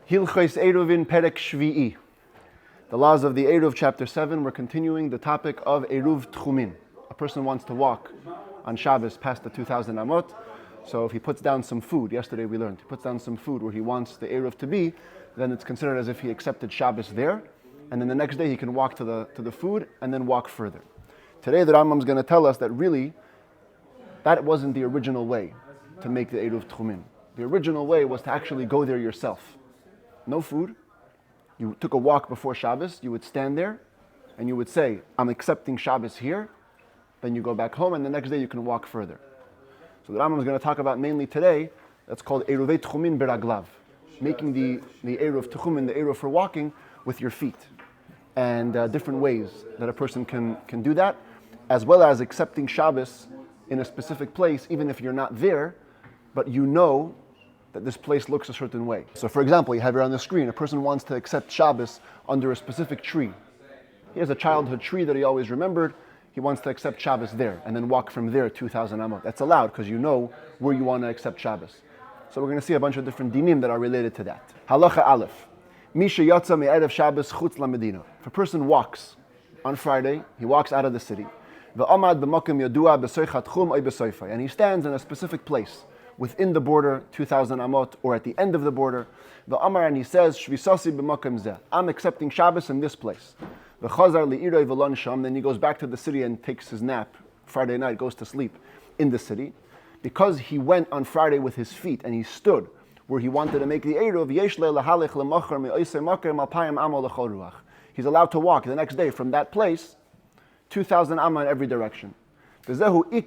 Hilchos Eiruvin Perek Shvi'i. The laws of the Eiruv, chapter 7. We're continuing the topic of Eiruv Tchumin. A person wants to walk on Shabbos past the 2,000 amot. So if he puts down some food, yesterday we learned, he puts down some food where he wants the Eiruv to be, then it's considered as if he accepted Shabbos there. And then the next day he can walk to the food and then walk further. Today the Rambam is going to tell us that really, that wasn't the original way to make the Eiruv Tchumin. The original way was to actually go there yourself. No food. You took a walk before Shabbos, you would stand there, and you would say, I'm accepting Shabbos here. Then you go back home, and the next day you can walk further. So the Rambam is going to talk about mainly today, that's called Eiruvei Tchumin Beraglav, making the Eiruv Tchumin, the Eiruv for walking, with your feet. And different ways that a person can do that, as well as accepting Shabbos in a specific place, even if you're not there, but you know that this place looks a certain way. So for example, you have here on the screen, a person wants to accept Shabbos under a specific tree. He has a childhood tree that he always remembered. He wants to accept Shabbos there, and then walk from there 2,000 amot. That's allowed, because you know where you want to accept Shabbos. So we're going to see a bunch of different dinim that are related to that. Halacha Aleph. Misha yatsa me'erev Shabbos chutz lamedina. If a person walks on Friday, he walks out of the city. Ve'amad b'makom yadua b'soichat chum oy b'soifai. And he stands in a specific place, within the border, 2,000 amot, or at the end of the border. The Amar, and he says, Shvisasi b'makom zeh. I'm accepting Shabbos in this place. The Chazar li'iroi v'lon sham. Then he goes back to the city and takes his nap. Friday night, goes to sleep in the city. Because he went on Friday with his feet and he stood where he wanted to make the Eiruv, yesh le lahalech lemachar me'oisei makom alpayim amo l'chol ruach. He's allowed to walk the next day from that place, 2,000 amma in every direction. That's actually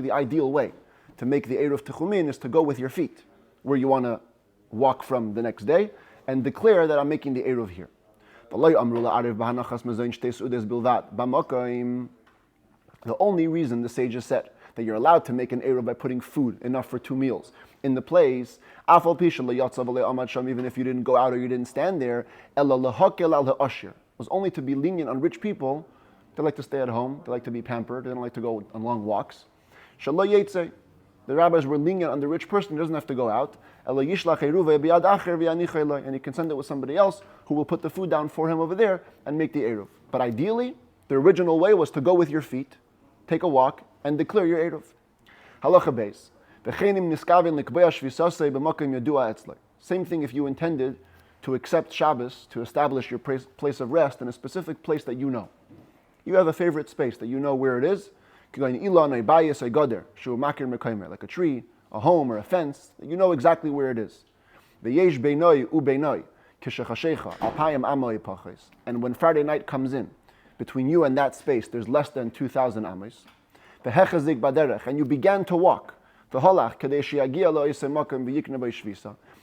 the ideal way to make the Eiruv Tchumin, is to go with your feet where you want to walk from the next day and declare that I'm making the Eiruv here. The only reason the sages said that you're allowed to make an Eiruv by putting food, enough for 2 meals, in the place, even if you didn't go out or you didn't stand there, was only to be lenient on rich people. They like to stay at home. They like to be pampered. They don't like to go on long walks. The rabbis were lenient on the rich person. He doesn't have to go out. And he can send it with somebody else who will put the food down for him over there and make the Eiruv. But ideally, the original way was to go with your feet, take a walk, and declare your Eiruv. Halacha beis. Same thing if you intended to accept Shabbos, to establish your place of rest in a specific place that you know. You have a favorite space that you know where it is, like a tree, a home, or a fence, you know exactly where it is. And when Friday night comes in, between you and that space, there's less than 2,000 amos. And you began to walk.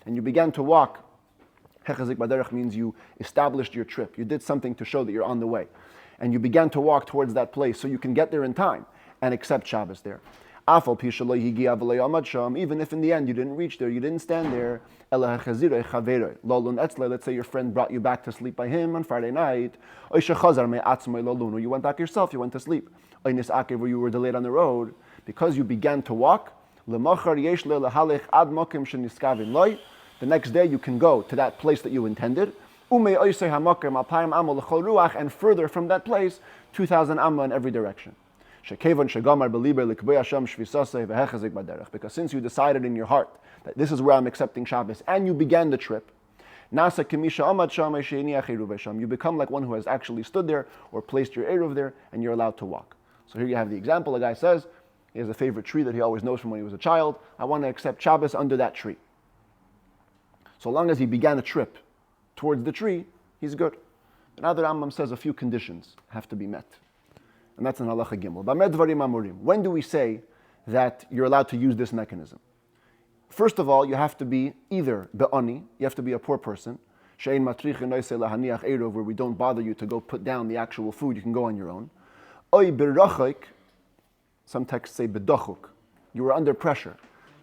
And you began to walk. Hechazik baderech means you established your trip. You did something to show that you're on the way. And you began to walk towards that place so you can get there in time and accept Shabbos there. Even if in the end you didn't reach there, you didn't stand there. Let's say your friend brought you back to sleep by him on Friday night. Or you went back yourself, you went to sleep. Or you were delayed on the road. Because you began to walk, the next day you can go to that place that you intended. And further from that place, 2,000 amma in every direction. Because since you decided in your heart that this is where I'm accepting Shabbos, and you began the trip, you become like one who has actually stood there or placed your Eiruv there, and you're allowed to walk. So here you have the example. A guy says he has a favorite tree that he always knows from when he was a child. I want to accept Shabbos under that tree. So long as he began a trip towards the tree, he's good. But now the Rambam says a few conditions have to be met. And that's in Halacha Gimel. When do we say that you're allowed to use this mechanism? First of all, you have to be either be'ani, you have to be a poor person, where we don't bother you to go put down the actual food, you can go on your own. Some texts say bedochuk, you were under pressure.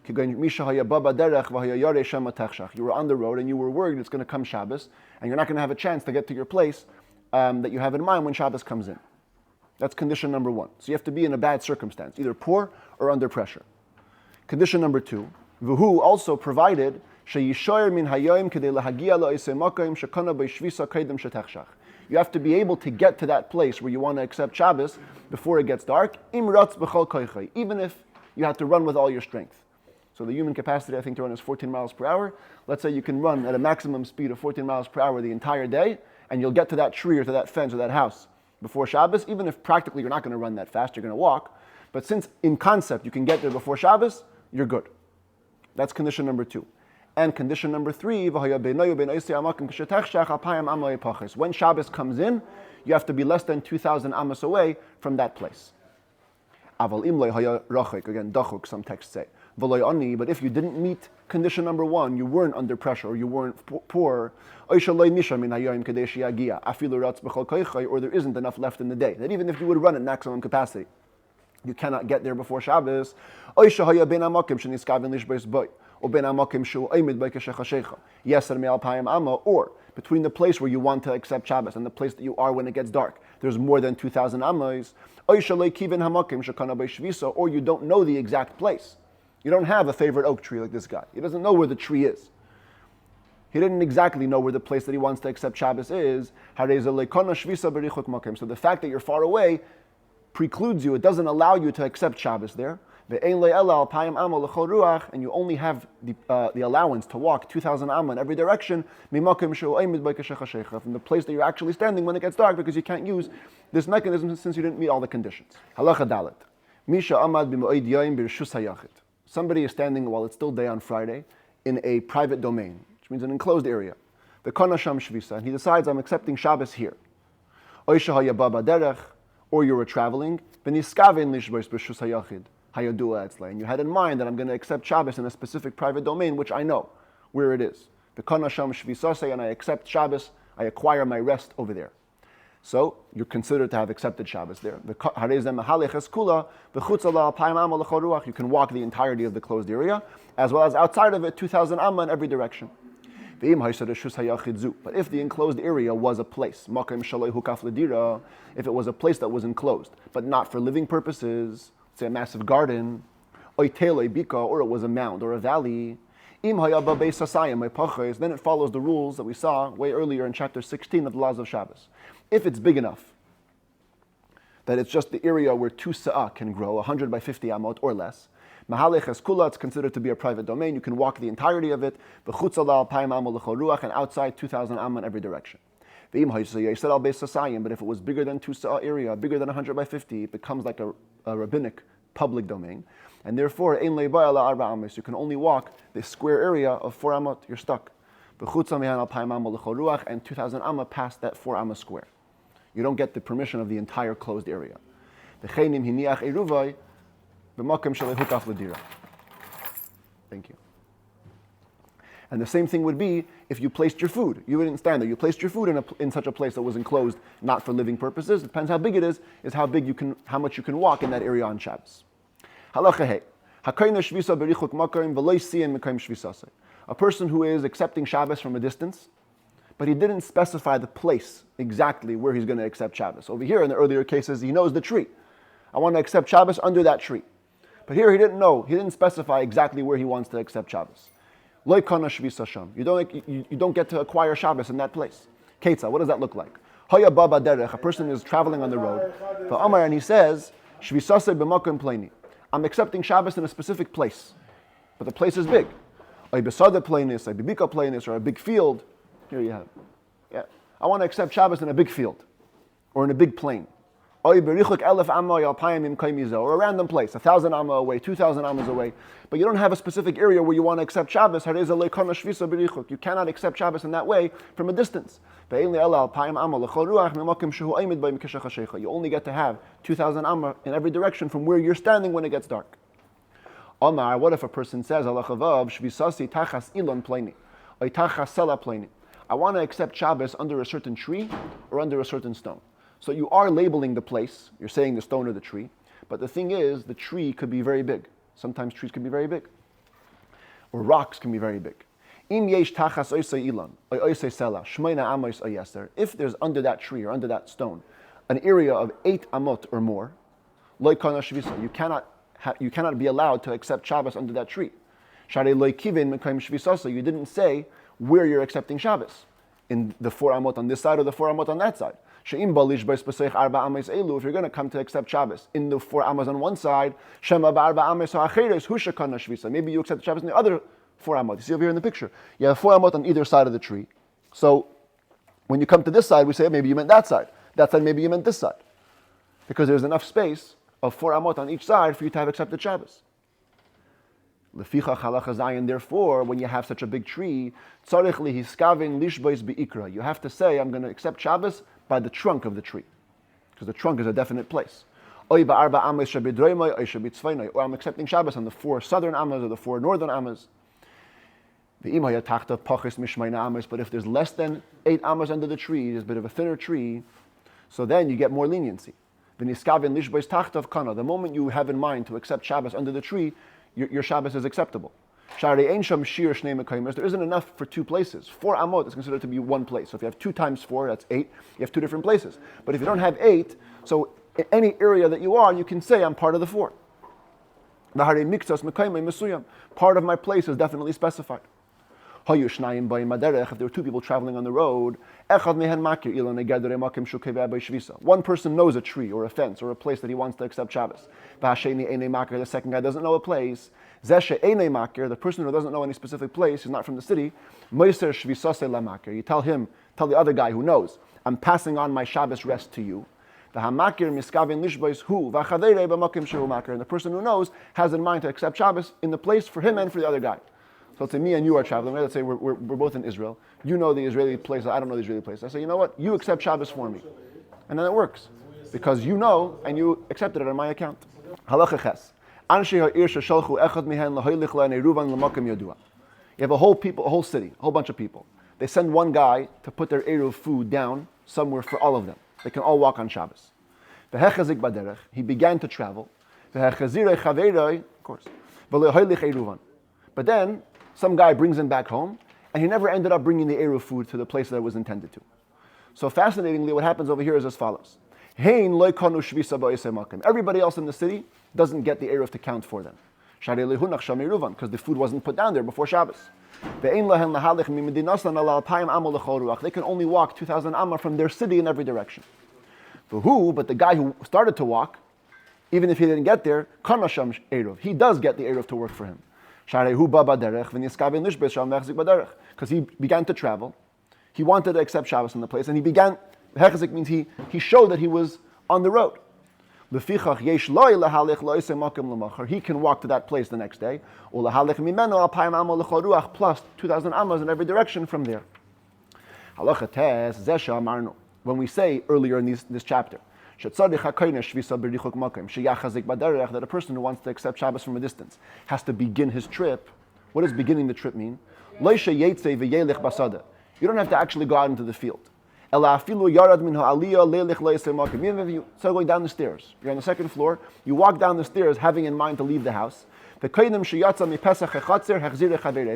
You were on the road and you were worried it's going to come Shabbos and you're not going to have a chance to get to your place that you have in mind when Shabbos comes in. That's condition number one. So you have to be in a bad circumstance, either poor or under pressure. Condition number two, Vuhu also provided You have to be able to get to that place where you want to accept Shabbos before it gets dark, even if you have to run with all your strength. So the human capacity, I think, to run is 14 miles per hour. Let's say you can run at a maximum speed of 14 miles per hour the entire day, and you'll get to that tree or to that fence or that house before Shabbos, even if practically you're not going to run that fast, you're going to walk. But since in concept you can get there before Shabbos, you're good. That's condition number 2. And condition number 3, when Shabbos comes in, you have to be less than 2,000 amos away from that place. Again, dachuk, some texts say. But if you didn't meet condition number 1, you weren't under pressure, or you weren't poor, or there isn't enough left in the day, that even if you would run at maximum capacity, you cannot get there before Shabbos, or between the place where you want to accept Shabbos and the place that you are when it gets dark, there's more than 2,000 amos, or you don't know the exact place. You don't have a favorite oak tree like this guy. He doesn't know where the tree is. He didn't exactly know where the place that he wants to accept Shabbos is. So the fact that you're far away precludes you, it doesn't allow you to accept Shabbos there. And you only have the allowance to walk 2,000 amma in every direction from the place that you're actually standing when it gets dark, because you can't use this mechanism since you didn't meet all the conditions. Halacha dalet. Misha amad b'moed yom b'reshus hayachid. Somebody is standing while it's still day on Friday in a private domain, which means an enclosed area. The kana sham shvisa, and he decides, I'm accepting Shabbos here. Or you were traveling, and you had in mind that I'm going to accept Shabbos in a specific private domain, which I know where it is. The kana sham shvisa, and I accept Shabbos, I acquire my rest over there. So you're considered to have accepted Shabbos there. You can walk the entirety of the closed area, as well as outside of it, 2,000 amma in every direction. But if the enclosed area was a place, if it was a place that was enclosed, but not for living purposes, say a massive garden, or it was a mound or a valley, then it follows the rules that we saw way earlier in chapter 16 of the laws of Shabbos. If it's big enough that it's just the area where 2 sa'ah can grow, 100 by 50 amot or less, it's considered to be a private domain. You can walk the entirety of it, and outside 2,000 amma in every direction. But if it was bigger than 2 sa'ah area, bigger than 100 by 50, it becomes like a rabbinic public domain. And therefore, you can only walk this square area of 4 amot, you're stuck. And 2,000 amma past that 4 amma square. You don't get the permission of the entire closed area. Thank you. And the same thing would be if you placed your food. You wouldn't stand there. You placed your food in such a place that was enclosed, not for living purposes. It depends how big it is how much you can walk in that area on Shabbos. Halacha hey. A person who is accepting Shabbos from a distance, but he didn't specify the place exactly where he's going to accept Shabbos. Over here in the earlier cases, he knows the tree. I want to accept Shabbos under that tree. But here he didn't know. He didn't specify exactly where he wants to accept Shabbos. You don't get to acquire Shabbos in that place. Ketzah, what does that look like? A person is traveling on the road. And he says, I'm accepting Shabbos in a specific place. But the place is big. A besada plainus, a bibika plainus, or a big field. Here you have. Yeah. I want to accept Shabbos in a big field. Or in a big plain. Or a random place, 1,000 amma away, 2,000 ammas away. But you don't have a specific area where you want to accept Shabbos. You cannot accept Shabbos in that way from a distance. You only get to have 2,000 amma in every direction from where you're standing when it gets dark. Omar, what if a person says, I want to accept Shabbos under a certain tree or under a certain stone. So you are labeling the place, you're saying the stone or the tree, but the thing is, the tree could be very big. Sometimes trees can be very big. Or rocks can be very big. If there's under that tree or under that stone an area of 8 amot or more, you cannot be allowed to accept Shabbos under that tree. You didn't say where you're accepting Shabbos, in the 4 amot on this side or the 4 amot on that side. If you're going to come to accept Shabbos in the 4 amos on one side, maybe you accept Shabbos in the other 4 amot. You see over here in the picture, you have 4 amot on either side of the tree. So when you come to this side, we say maybe you meant that side. That side, maybe you meant this side, because there's enough space of 4 amot on each side for you to have accepted Shabbos. Therefore, when you have such a big tree, you have to say, I'm going to accept Shabbos by the trunk of the tree, because the trunk is a definite place. Or I'm accepting Shabbos on the 4 southern amas or the 4 northern amas. But if there's less than 8 amas under the tree, there's a bit of a thinner tree, so then you get more leniency. The moment you have in mind to accept Shabbos under the tree, your Shabbos is acceptable. There isn't enough for 2 places. 4 amot is considered to be 1 place. So if you have 2 times 4, that's 8. You have 2 different places. But if you don't have 8, so in any area that you are, you can say, I'm part of the 4. Part of my place is definitely specified. If there were 2 people traveling on the road, one person knows a tree or a fence or a place that he wants to accept Shabbos. The second guy doesn't know a place. The person who doesn't know any specific place, he's not from the city, you tell the other guy who knows, I'm passing on my Shabbos rest to you. And the person who knows has in mind to accept Shabbos in the place for him and for the other guy. So let's say me and you are traveling. Let's say we're both in Israel. You know the Israeli place. I don't know the Israeli place. I say, you know what? You accept Shabbos for me. And then it works. Because you know and you accepted it on my account. Halacha ches. You have a whole city, a whole bunch of people. They send one guy to put their Eiruv food down somewhere for all of them. They can all walk on Shabbos. He began to travel. Of course. But then some guy brings him back home, and he never ended up bringing the Eiruv food to the place that it was intended to. So fascinatingly, what happens over here is as follows. Everybody else in the city doesn't get the Eiruv to count for them. Because the food wasn't put down there before Shabbos. They can only walk 2,000 amma from their city in every direction. But the guy who started to walk, even if he didn't get there, he does get the Eiruv to work for him. Because he began to travel. He wanted to accept Shabbos in the place, and he began, hechzik means he showed that he was on the road. He can walk to that place the next day, plus 2,000 amas in every direction from there. When we say earlier in this chapter, that a person who wants to accept Shabbos from a distance has to begin his trip. What does beginning the trip mean? You don't have to actually go out into the field. Instead of going down the stairs, you're on the 2nd floor, you walk down the stairs having in mind to leave the house. And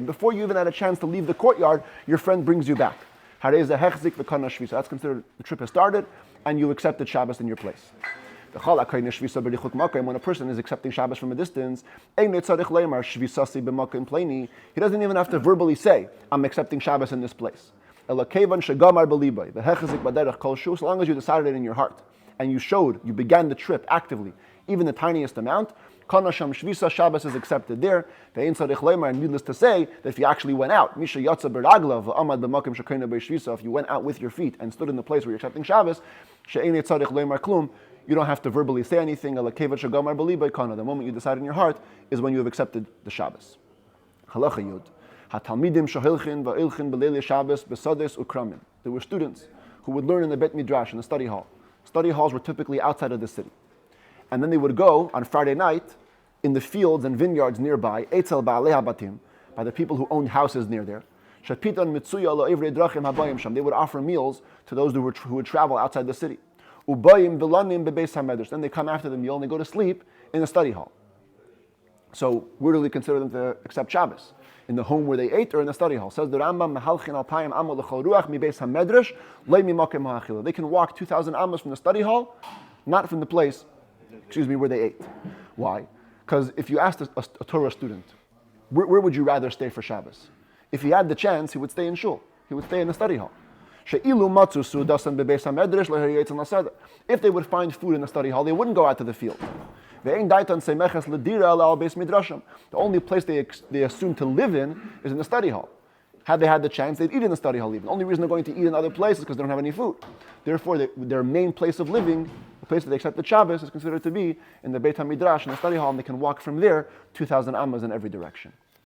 before you even had a chance to leave the courtyard, your friend brings you back. That's considered the trip has started and you accepted Shabbos in your place. When a person is accepting Shabbos from a distance, he doesn't even have to verbally say, I'm accepting Shabbos in this place. So long as you decided it in your heart and you began the trip actively, even the tiniest amount, Shabbos is accepted there. And needless to say, that if you actually went out, if you went out with your feet and stood in the place where you're accepting Shabbos, you don't have to verbally say anything. The moment you decide in your heart is when you have accepted the Shabbos. There were students who would learn in the Bet Midrash, in the study hall. Study halls were typically outside of the city. And then they would go on Friday night in the fields and vineyards nearby, by the people who owned houses near there. They would offer meals to those who would travel outside the city. Then they come after the meal and they go to sleep in the study hall. So where do we consider them to accept Shabbos? In the home where they ate or in the study hall? Says the Rambam, they can walk 2,000 amos from the study hall, not from the place where they ate. Why? Because if you asked a Torah student, Where would you rather stay for Shabbos? If he had the chance, he would stay in shul. He would stay in the study hall. If they would find food in the study hall, they wouldn't go out to the field. The only place they assume to live in is in the study hall. Had they had the chance, they'd eat in the study hall even. The only reason they're going to eat in other places is because they don't have any food. Therefore, their main place of living, the place that they accept the Shabbos, is considered to be in the Beit HaMidrash, in the study hall, and they can walk from there 2,000 amas in every direction.